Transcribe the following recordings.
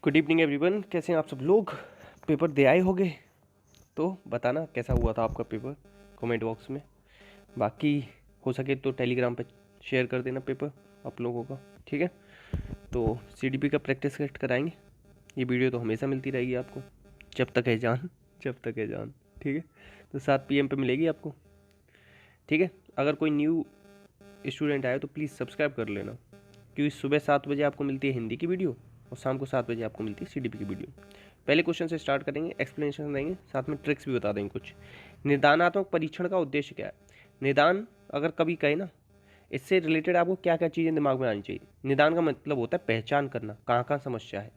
Good evening everyone, कैसे हैं आप सब लोग। पेपर दे आए होंगे तो बताना कैसा हुआ था आपका पेपर कमेंट बॉक्स में। बाकी हो सके तो टेलीग्राम पे शेयर कर देना पेपर आप लोगों का, ठीक है। तो सीडीपी का प्रैक्टिस सेट कराएंगे। ये वीडियो तो हमेशा मिलती रहेगी आपको, जब तक है जान, जब तक है जान, ठीक है। तो 7 PM पे मिलेगी आपको, ठीक है। अगर कोई न्यू स्टूडेंट आए तो प्लीज़ सब्सक्राइब कर लेना, क्योंकि सुबह 7 बजे आपको मिलती है हिंदी की वीडियो और शाम को 7 बजे आपको मिलती है सीडीपी की वीडियो। पहले क्वेश्चन से स्टार्ट करेंगे, एक्सप्लेनेशन देंगे, साथ में ट्रिक्स भी बता देंगे कुछ। निदानात्मक परीक्षण का उद्देश्य क्या है। निदान अगर कभी कहे ना, इससे रिलेटेड आपको क्या क्या चीज़ें दिमाग में आनी चाहिए। निदान का मतलब होता है पहचान करना, कहाँ कहाँ समस्या है।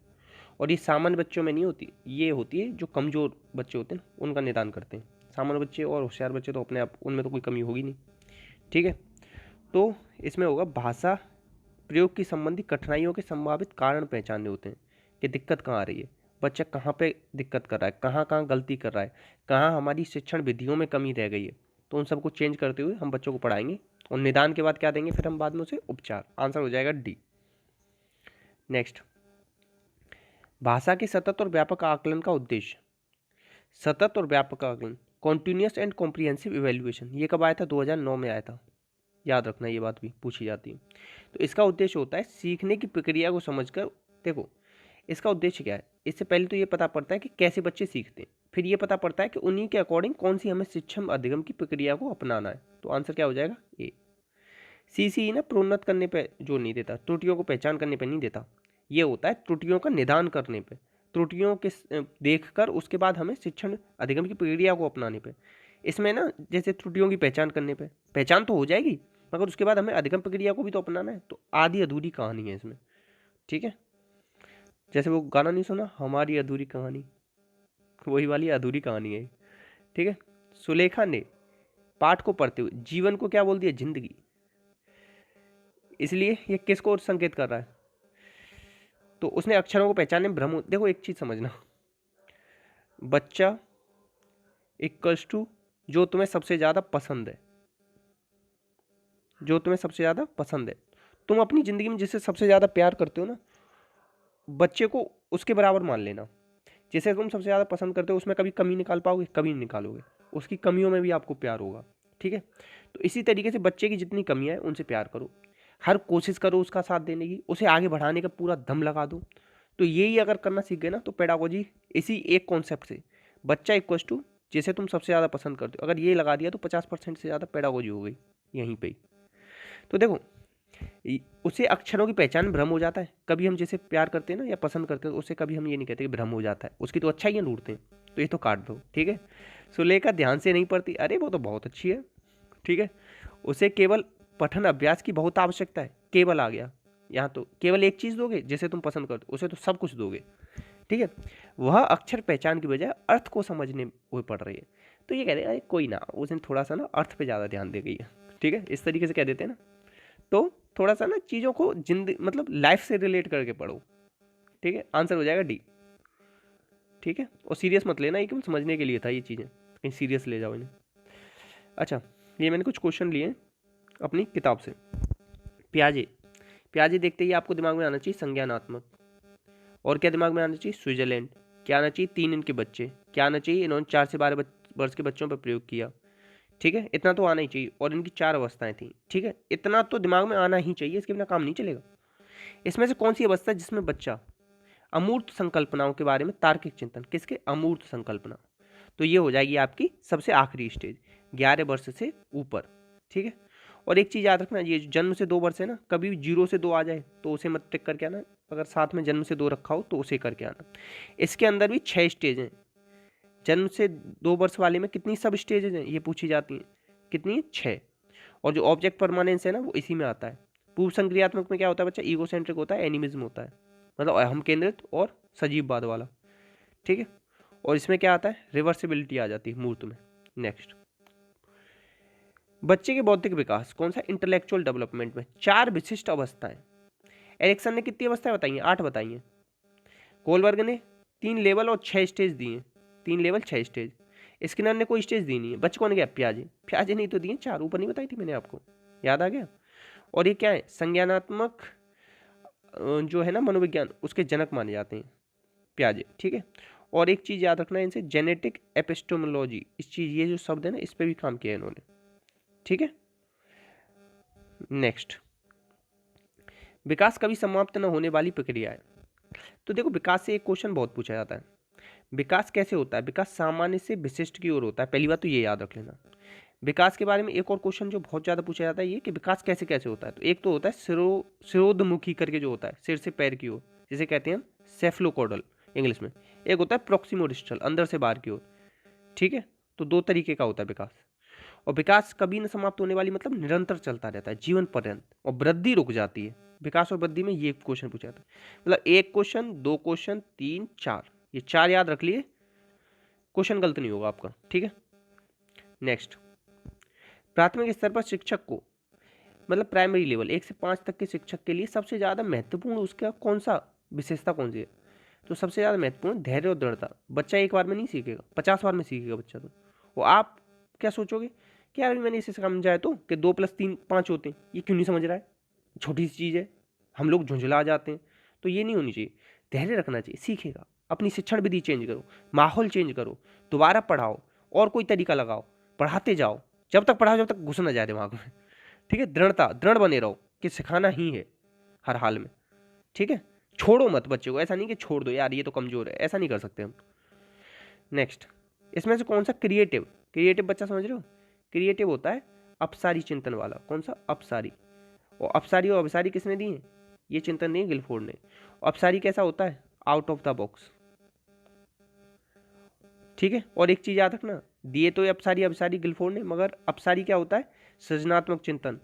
और ये सामान्य बच्चों में नहीं होती, ये होती है जो कमज़ोर बच्चे होते हैं उनका निदान करते हैं। सामान्य बच्चे और होशियार बच्चे तो अपने आप, उनमें तो कोई कमी होगी नहीं, ठीक है। तो इसमें होगा भाषा प्रयोग की संबंधी कठिनाइयों के संभावित कारण पहचानने होते हैं कि दिक्कत कहाँ आ रही है, बच्चा कहाँ पे दिक्कत कर रहा है, कहाँ कहाँ गलती कर रहा है, कहाँ हमारी शिक्षण विधियों में कमी रह गई है। तो उन सबको चेंज करते हुए हम बच्चों को पढ़ाएंगे। और निदान के बाद क्या देंगे फिर हम बाद में उसे, उपचार। आंसर हो जाएगा डी। नेक्स्ट, भाषा के सतत और व्यापक आकलन का उद्देश्य। सतत और व्यापक आकलन, कॉन्टिन्यूस एंड कॉम्प्रिहेंसिव इवेल्युएशन, ये कब आया था? 2009 में आया था, याद रखना, ये बात भी पूछी जाती है। तो इसका उद्देश्य होता है सीखने की प्रक्रिया को समझकर। देखो इसका उद्देश्य क्या है, इससे पहले तो ये पता पड़ता है कि कैसे बच्चे सीखते हैं, फिर ये पता पड़ता है कि उन्हीं के अकॉर्डिंग कौन सी हमें शिक्षण अधिगम की प्रक्रिया को अपनाना है। तो आंसर क्या हो जाएगा? ए। सीसी ना प्रोन्नत करने पे जोर नहीं देता, त्रुटियों को पहचान करने पे नहीं देता, ये होता है त्रुटियों का निदान करने पे, त्रुटियों के देखकर उसके बाद हमें शिक्षण अधिगम की प्रक्रिया को अपनाने पे। इसमें ना जैसे त्रुटियों की पहचान करने पे, पहचान तो हो जाएगी मगर उसके बाद हमें अधिगम प्रक्रिया को भी तो अपनाना है, तो आधी अधूरी कहानी है इसमें, ठीक है। जैसे वो गाना नहीं सुना, हमारी अधूरी कहानी, वही वाली अधूरी कहानी है, ठीक है। सुलेखा ने पाठ को पढ़ते हुए जीवन को क्या बोल दिया? जिंदगी। इसलिए ये किसको संकेत कर रहा है? तो उसने अक्षरों को पहचानने में भ्रम। देखो एक चीज समझना, बच्चा इक्वल्स टू जो तुम्हें सबसे ज्यादा पसंद है, जो तुम्हें सबसे ज्यादा पसंद है। तुम अपनी जिंदगी में जिससे सबसे ज्यादा प्यार करते हो ना, बच्चे को उसके बराबर मान लेना। जिसे तुम सबसे ज़्यादा पसंद करते हो उसमें कभी कमी निकाल पाओगे? कभी नहीं निकालोगे। उसकी कमियों में भी आपको प्यार होगा, ठीक है। तो इसी तरीके से बच्चे की जितनी कमियां हैं उनसे प्यार करो, हर कोशिश करो उसका साथ देने की, उसे आगे बढ़ाने का पूरा दम लगा दो। तो यही अगर करना सीख गए ना तो पेडागोजी इसी एक कॉन्सेप्ट से, बच्चा इक्वल्स टू जिसे तुम सबसे ज़्यादा पसंद करते हो, अगर ये लगा दिया तो 50% से ज़्यादा पेडागोजी हो गई यहीं पर ही। तो देखो उसे अक्षरों की पहचान में भ्रम हो जाता है। कभी हम जिसे प्यार करते हैं ना या पसंद करते हैं उसे कभी हम ये नहीं कहते कि भ्रम हो जाता है, उसकी तो अच्छाइयाँ ढूंढते हैं, तो ये तो काट दो, ठीक है। सुलेखा ध्यान से नहीं पढ़ती, अरे वो तो बहुत अच्छी है, ठीक है। उसे केवल पठन अभ्यास की बहुत आवश्यकता है, केवल आ गया यहाँ। तो केवल एक चीज़ दोगे जिसे तुम पसंद करते हो, उसे तो सब कुछ दोगे, ठीक है। वह अक्षर पहचान की बजाय अर्थ को समझने हुए पढ़ रही है। तो ये कह रहे हैं अरे कोई ना, उसने थोड़ा सा ना अर्थ पे ज़्यादा ध्यान दे गई है, ठीक है, इस तरीके से कह देते हैं ना। तो थोड़ा सा ना चीज़ों को जिंदगी मतलब लाइफ से रिलेट करके पढ़ो, ठीक है। आंसर हो जाएगा डी, ठीक है। और सीरियस मत लेना, ये केवल समझने के लिए था, ये चीज़ें कहीं सीरियस ले जाओ इन्हें। अच्छा, ये मैंने कुछ क्वेश्चन लिए अपनी किताब से। प्याजे, प्याजे देखते ही आपको दिमाग में आना चाहिए संज्ञानात्मक। और क्या दिमाग में आना चाहिए? स्विट्जरलैंड। क्या आना चाहिए? 3 इनके बच्चे। क्या आना चाहिए? इन्होंने 4 से 12 वर्ष के बच्चों पर प्रयोग किया, ठीक है। इतना तो आना ही चाहिए। और इनकी 4 अवस्थाएं थी, ठीक है। इतना तो दिमाग में आना ही चाहिए, इसके बिना काम नहीं चलेगा। इसमें से कौन सी अवस्था है जिसमें बच्चा अमूर्त संकल्पनाओं के बारे में तार्किक चिंतन, किसके? अमूर्त संकल्पना। तो ये हो जाएगी आपकी सबसे आखिरी स्टेज, 11 वर्ष से ऊपर, ठीक है। और एक चीज़ याद रखना, ये जन्म से 2 वर्ष है ना, कभी 0 से 2 आ जाए तो उसे मत टिक करके आना, अगर साथ में जन्म से 2 रखा हो तो उसे करके आना। इसके अंदर भी 6 स्टेज हैं। जन्म से 2 वर्ष वाले में कितनी सब स्टेजेज हैं ये पूछी जाती हैं, कितनी? 6। और जो ऑब्जेक्ट परमानेंस है ना वो इसी में आता है। पूर्व संक्रियात्मक में क्या होता है बच्चा? ईगोसेंट्रिक होता है, एनिमिज्म होता है, मतलब हम केंद्रित और सजीववाद वाला, ठीक है। और इसमें क्या आता है? रिवर्सिबिलिटी आ जाती है मूर्त में। नेक्स्ट, बच्चे के बौद्धिक विकास, कौन सा? इंटेलेक्चुअल डेवलपमेंट में 4 विशिष्ट अवस्थाएं। एरिक्सन ने कितनी अवस्थाएं बताई हैं? 8 बताई हैं। कोलबर्ग ने 3 लेवल और 6 स्टेज दिए, 3 लेवल 6 स्टेज। स्किनर ने कोई स्टेज दी नहीं है। बच्चे कौन गया? प्याजे। प्याजे नहीं तो दिए 4, ऊपर नहीं बताई थी मैंने आपको, याद आ गया। और ये क्या है? संज्ञानात्मक जो है ना मनोविज्ञान, उसके जनक माने जाते हैं, प्याजे, ठीक है। और एक चीज याद रखना है इनसे, जेनेटिक एपिस्टेमोलॉजी, इस चीज ये जो शब्द है ना इस पे भी काम किया है इन्होंने, ठीक है। नेक्स्ट, विकास कभी समाप्त न होने वाली प्रक्रिया है। तो देखो विकास से एक क्वेश्चन बहुत पूछा जाता है, विकास कैसे होता है, विकास सामान्य से विशिष्ट की ओर होता है, पहली बात तो ये याद रख लेना। विकास के बारे में एक और क्वेश्चन जो बहुत ज्यादा पूछा जाता है ये कि विकास कैसे कैसे होता है, तो एक तो होता है सिरोधमुखी करके जो होता है, सिर से पैर की ओर, जिसे कहते हैं सेफलोकॉर्डल इंग्लिश में। एक होता है प्रोक्सिमो डिस्टल, अंदर से बाहर की ओर, ठीक है। तो दो तरीके का होता है विकास। और विकास कभी न समाप्त होने वाली मतलब निरंतर चलता रहता है जीवन पर्यंत, और वृद्धि रुक जाती है। विकास और वृद्धि में ये क्वेश्चन पूछा जाता है, मतलब एक क्वेश्चन, दो क्वेश्चन, तीन, चार, ये चार याद रख लिए, क्वेश्चन गलत नहीं होगा आपका, ठीक है। नेक्स्ट, प्राथमिक स्तर पर शिक्षक को, मतलब प्राइमरी लेवल 1 से 5 तक के शिक्षक के लिए सबसे ज़्यादा महत्वपूर्ण उसका कौन सा विशेषता कौन सी है, तो सबसे ज़्यादा महत्वपूर्ण धैर्य और दृढ़ता। बच्चा एक बार में नहीं सीखेगा, 50 बार में सीखेगा बच्चा। तो वो आप क्या सोचोगे कि यार मैंने इसे समझाया तो कि 2 + 3 5 होते हैं, ये क्यों नहीं समझ रहा है, छोटी सी चीज़ है, हम लोग झुंझला जाते हैं। तो ये नहीं होनी चाहिए, धैर्य रखना चाहिए, सीखेगा। अपनी शिक्षण विधि चेंज करो, माहौल चेंज करो, दोबारा पढ़ाओ, और कोई तरीका लगाओ, पढ़ाते जाओ, जब तक पढ़ाओ जब तक घुस ना जाए दिमाग में, ठीक है। दृढ़ बने रहो कि सिखाना ही है हर हाल में, ठीक है। छोड़ो मत बच्चे को, ऐसा नहीं कि छोड़ दो यार ये तो कमजोर है, ऐसा नहीं कर सकते हम। नेक्स्ट, इसमें से कौन सा क्रिएटिव बच्चा समझ रहे हो, क्रिएटिव होता है अपसारी चिंतन वाला। कौन सा, अपसारी। और अपसारी और अभिसारी किसने दी है, ये चिंतन नहीं गिलफोर्ड ने। अपसारी कैसा होता है, आउट ऑफ द बॉक्स, ठीक है। और एक चीज याद रखना, दिए तो अपसारी अभिसारी गिलफोर्ड ने, मगर अपसारी क्या होता है, सृजनात्मक चिंतन।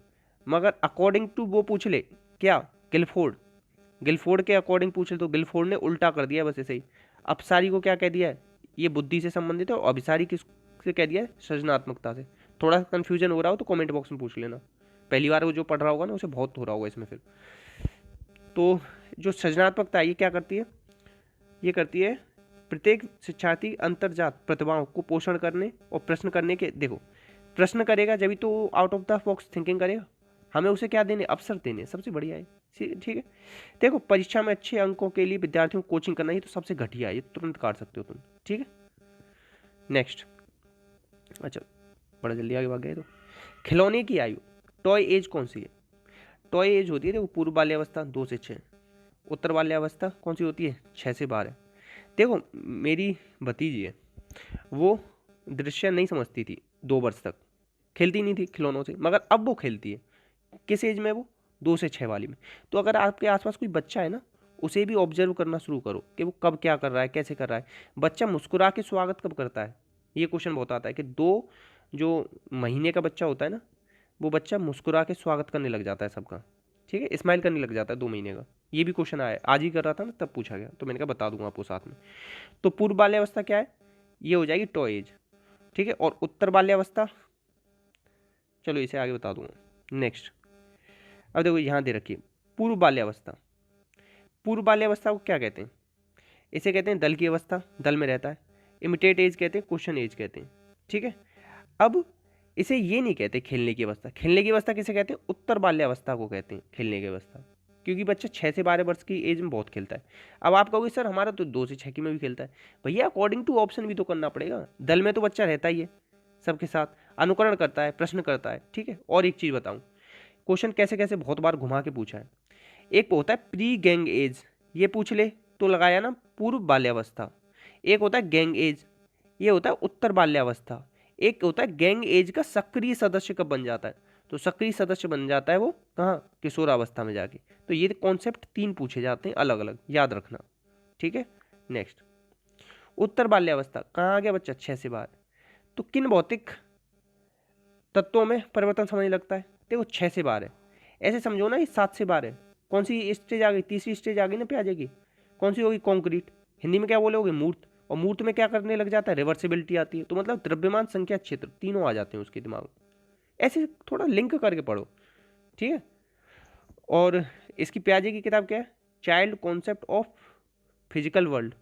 मगर अकॉर्डिंग टू वो पूछ ले क्या, गिलफोर्ड के अकॉर्डिंग पूछ ले तो गिलफोर्ड ने उल्टा कर दिया बस ऐसे ही। अपसारी को क्या कह दिया है, ये बुद्धि से संबंधित है, और अभिसारी किससे कह दिया है, सृजनात्मकता से। थोड़ा सा कंफ्यूजन हो रहा हो तो कमेंट बॉक्स में पूछ लेना, पहली बार वो जो पढ़ रहा होगा ना उसे बहुत हो रहा होगा इसमें फिर। तो जो सृजनात्मकता है ये क्या करती है, ये करती है प्रत्येक शिक्षार्थी अंतर्जात प्रतिभाओं को पोषण करने और प्रश्न करने के, देखो प्रश्न करेगा जब तो out of the box thinking करेगा, हमें उसे क्या देने, अवसर देने, सबसे बढ़िया है, ठीक है। देखो परीक्षा में अच्छे अंकों के लिए विद्यार्थियों को कोचिंग करना, ये तो सबसे घटिया है, ये तुरंत काट सकते हो तुम, ठीक है। नेक्स्ट, अच्छा बड़ा जल्दी आगे भाग गए। तो खिलौने की आयु, टॉय एज कौन सी है, टॉय एज होती है देखो पूर्व बाल्यावस्था 2 से 6, उत्तर बाल्यावस्था कौन सी होती है 6 से 12। देखो मेरी भतीजी है, वो दृश्य नहीं समझती थी 2 वर्ष तक, खेलती नहीं थी खिलौनों से, मगर अब वो खेलती है। किस एज में, वो 2 से 6 वाली में। तो अगर आपके आसपास कोई बच्चा है ना, उसे भी ऑब्जर्व करना शुरू करो कि वो कब क्या कर रहा है, कैसे कर रहा है। बच्चा मुस्कुरा के स्वागत कब करता है, ये क्वेश्चन बहुत आता है कि 2 जो महीने का बच्चा होता है ना, वो बच्चा मुस्कुरा के स्वागत करने लग जाता है सबका, ठीक है, स्माइल करने लग जाता है 2 महीने का। ये भी क्वेश्चन आया, आज ही कर रहा था ना तब पूछा गया, तो मैंने कहा बता दूंगा आपको साथ में। तो पूर्व बाल्यावस्था क्या है, ये हो जाएगी टॉय एज, ठीक है। और उत्तर बाल्यावस्था, चलो इसे आगे बता दूंगा। नेक्स्ट, अब देखो यहाँ दे रखिए पूर्व बाल्यावस्था। पूर्व बाल्यावस्था को क्या कहते हैं, इसे कहते हैं दल की अवस्था, दल में रहता है। इमिटेट एज कहते हैं, क्वेश्चन एज कहते हैं, ठीक है। अब इसे ये नहीं कहते खेलने की अवस्था, खेलने की अवस्था किसे कहते हैं, उत्तर बाल्यावस्था को कहते हैं खेलने की अवस्था, क्योंकि बच्चा 6 से 12 वर्ष की एज में बहुत खेलता है। अब आप कहोगे सर हमारा तो 2 से 6 की में भी खेलता है, भैया अकॉर्डिंग टू ऑप्शन भी तो करना पड़ेगा, दल में तो बच्चा रहता ही है सबके साथ, अनुकरण करता है, प्रश्न करता है, ठीक है। और एक चीज़ बताऊँ, क्वेश्चन कैसे कैसे बहुत बार घुमा के पूछा है। एक होता है प्री गैंग एज, ये पूछ ले तो लगाया ना पूर्व बाल्यावस्था। एक होता है गैंग एज, ये होता है उत्तर बाल्यावस्था। एक होता है गैंग एज का सक्रिय सदस्य कब बन जाता है, तो सक्रिय सदस्य बन जाता है वो कहाँ, किशोरावस्था में जाके। तो ये कॉन्सेप्ट 3 पूछे जाते हैं अलग अलग, याद रखना, ठीक है। नेक्स्ट, उत्तर बाल्यावस्था कहाँ आ गया बच्चा, 6 से 12। तो किन भौतिक तत्वों में परिवर्तन समझने लगता है, देखो 6 से 12 ऐसे समझो ना, ये 7 से 12 कौन सी स्टेज आ गई, तीसरी स्टेज आ गई ना प्याजे की, कौन सी होगी, कॉन्क्रीट। हिंदी में क्या बोलोगे, मूर्त। और मूर्त में क्या करने लग जाता है, रिवर्सिबिलिटी आती है। तो मतलब द्रव्यमान, संख्या, क्षेत्र तीनों आ जाते हैं उसके दिमाग में, ऐसे थोड़ा लिंक करके पढ़ो, ठीक है। और इसकी प्याजे की किताब क्या है, child concept of physical world,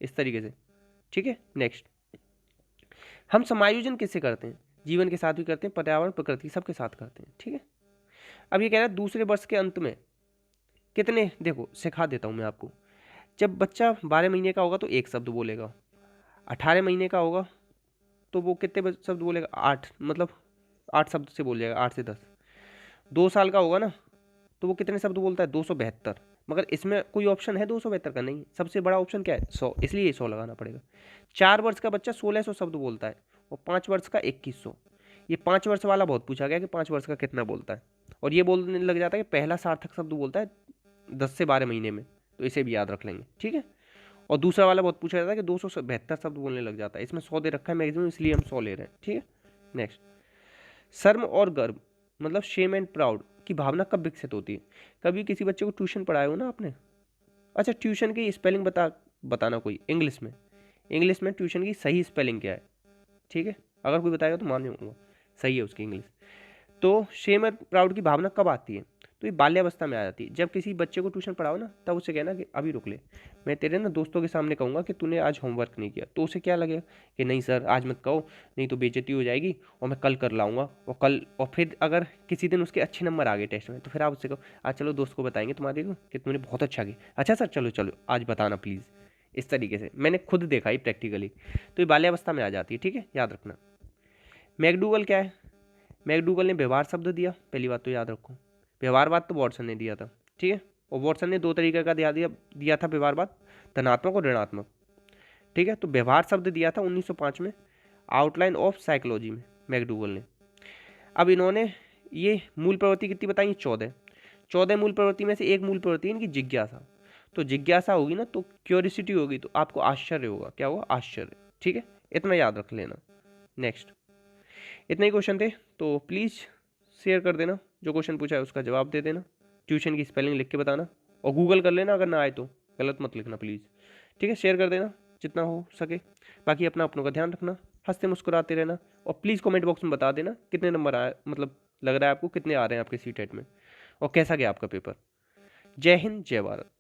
इस तरीके से, ठीक है। नेक्स्ट, हम समायोजन किससे करते हैं, जीवन के साथ भी करते हैं, पर्यावरण प्रकृति सबके साथ करते हैं, ठीक है। अब ये कह रहा है दूसरे वर्ष के अंत में कितने, देखो सिखा देता हूं मैं आपको, जब बच्चा 12 महीने का होगा तो एक शब्द बोलेगा, 18 महीने का होगा तो वो कितने शब्द बोलेगा, 8, मतलब 8 शब्द से बोल जाएगा, 8 से 10। 2 साल का होगा ना तो वो कितने शब्द बोलता है, 272। मगर इसमें कोई ऑप्शन है 272 का? नहीं, सबसे बड़ा ऑप्शन क्या है, 100, इसलिए 100 लगाना पड़ेगा। 4 वर्ष का बच्चा 1600 शब्द बोलता है और 5 वर्ष का 2100। ये 5 वर्ष वाला बहुत पूछा गया कि 5 वर्ष का कितना बोलता है, और ये बोलने लग जाता है कि पहला सार्थक शब्द बोलता है 10 से 12 महीने में, तो इसे भी याद रख लेंगे, ठीक है। और दूसरा वाला बहुत पूछा जाता है कि 272 शब्द बोलने लग जाता है, इसमें 100 दे रखा है मैक्सिमम, इसलिए हम 100 ले रहे हैं, ठीक है। नेक्स्ट, शर्म और गर्व, मतलब शेम एंड प्राउड की भावना कब विकसित होती है? कभी किसी बच्चे को ट्यूशन पढ़ाए हो ना आपने, अच्छा ट्यूशन की स्पेलिंग बताना कोई इंग्लिश में ट्यूशन की सही स्पेलिंग क्या है, ठीक है। अगर कोई बताएगा तो मान लूँगा सही है उसकी इंग्लिश। तो शेम एंड प्राउड की भावना कब आती है? तो ये बाल्यावस्था में आ जाती है। जब किसी बच्चे को ट्यूशन पढ़ाओ ना, तब उसे कहना कि अभी रुक ले, मैं तेरे ना दोस्तों के सामने कहूँगा कि तूने आज होमवर्क नहीं किया, तो उसे क्या लगेगा कि नहीं सर आज मत कहो, नहीं तो बेइज्जती हो जाएगी, और मैं कल कर लाऊंगा। और फिर अगर किसी दिन उसके अच्छे नंबर आ गए टेस्ट में, तो फिर आप उससे कहो आज चलो दोस्त को बताएंगे तुम्हारे को कि तुमने बहुत अच्छा किया, अच्छा सर चलो चलो आज बताना प्लीज़। इस तरीके से मैंने खुद देखा ही प्रैक्टिकली। तो ये बाल्यावस्था में आ जाती है, ठीक है, याद रखना। मैकडूगल क्या है? मैकडूगल ने व्यवहार शब्द दिया, पहली बात तो याद रखो। व्यवहारवाद तो वॉटसन ने दिया था, ठीक है। और वॉटसन ने 2 तरीके का दिया था व्यवहारवाद, धनात्मक और ऋणात्मक, ठीक है। तो व्यवहार शब्द दिया था 1905 में, आउटलाइन ऑफ साइकोलॉजी में, मैकडूगल ने। अब इन्होंने ये मूल प्रवृत्ति कितनी बताई, 14 मूल प्रवृत्ति में से एक मूल प्रवृत्ति है इनकी जिज्ञासा। तो जिज्ञासा होगी ना तो क्यूरियोसिटी होगी, तो आपको आश्चर्य होगा, क्या होगा, आश्चर्य, ठीक है। इतना याद रख लेना। नेक्स्ट, इतने ही क्वेश्चन थे, तो प्लीज़ शेयर कर देना, जो क्वेश्चन पूछा है उसका जवाब दे देना, ट्यूशन की स्पेलिंग लिख के बताना, और गूगल कर लेना, अगर ना आए तो गलत मत लिखना प्लीज़, ठीक है। शेयर कर देना जितना हो सके। बाकी अपनों का ध्यान रखना, हंसते मुस्कुराते रहना, और प्लीज़ कमेंट बॉक्स में बता देना कितने नंबर आए, मतलब लग रहा है आपको कितने आ रहे हैं आपके सीटेट में, और कैसा गया आपका पेपर। जय हिंद, जय भारत।